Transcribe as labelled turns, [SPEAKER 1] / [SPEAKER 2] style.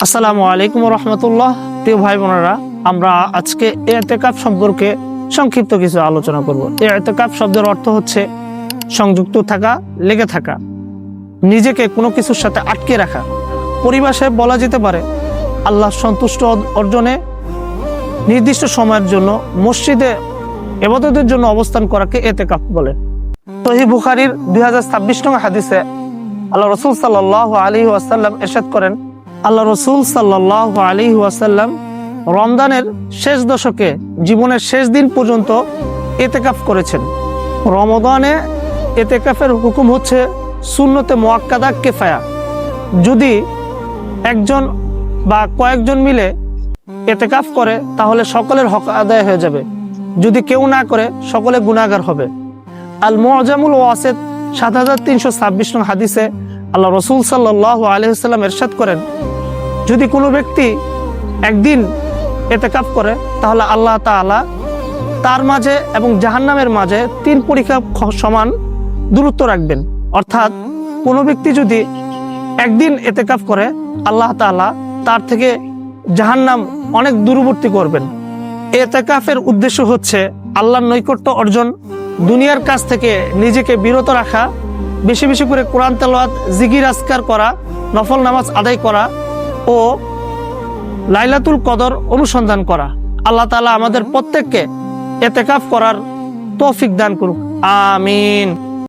[SPEAKER 1] আসসালামু আলাইকুম রহমতুল্লাহ। প্রিয় ভাই বোনেরা, আমরা আজকে ইতিকাফ সম্পর্কে সংক্ষিপ্ত কিছু আলোচনা করব। ইতিকাফ শব্দের অর্থ হচ্ছে সংযুক্ত থাকা, লেগে থাকা, নিজেকে কোনো কিছুর সাথে আটকে রাখা। পরিভাষায় বলা যেতে পারে আল্লাহ সন্তুষ্ট অর্জনে নির্দিষ্ট সময়ের জন্য মসজিদে ইবাদতের জন্য অবস্থান করাকে ইতিকাফ বলে। সহিহ বুখারীর 2026 নং হাদিসে আল্লাহ রাসূল সাল্লাল্লাহু আলাইহি ওয়াসাল্লাম ইরশাদ করেন, আল্লাহ রাসূল সাল্লাল্লাহু আলাইহি ওয়াসাল্লাম রমজানের শেষ দশকে জীবনের শেষ দিন পর্যন্ত ইতিকাফ করেছেন। রমজানে ইতিকাফের হুকুম হচ্ছে সুন্নতে মুআক্কাদা কিফায়া। যদি একজন বা কয়েকজন মিলে ইতিকাফ করে তাহলে সকলের হক আদায় হয়ে যাবে। যদি কেউ না করে সকলে গুনাহগার হবে। আল মুআজামুল ওয়াসিত 7326 নং হাদিসে আল্লাহ রাসূল সাল্লাল্লাহু আলাইহি ওয়াসাল্লাম ইরশাদ করেন, যদি কোনো ব্যক্তি একদিন ইতিকাফ করে তাহলে আল্লাহ তাআলা তার মাঝে এবং জাহান্নামের মাঝে 3 পরিখা সমান দূরত্ব রাখবেন। অর্থাৎ কোনো ব্যক্তি যদি একদিন ইতিকাফ করে আল্লাহ তাআলা তার থেকে জাহান্নাম অনেক দূরবর্তী করবেন। ইতিকাফের উদ্দেশ্য হচ্ছে আল্লাহর নৈকট্য অর্জন, দুনিয়ার কাছ থেকে নিজেকে বিরত রাখা, বেশি বেশি করে কোরআন তেলাওয়াত, জিকির আজকার করা, নফল নামাজ আদায় করা ও লাইলাতুল কদর অনুসন্ধান করা। আল্লাহ তাআলা আমাদের প্রত্যেককে ইতিকাফ করার তৌফিক দান করুক। আমিন।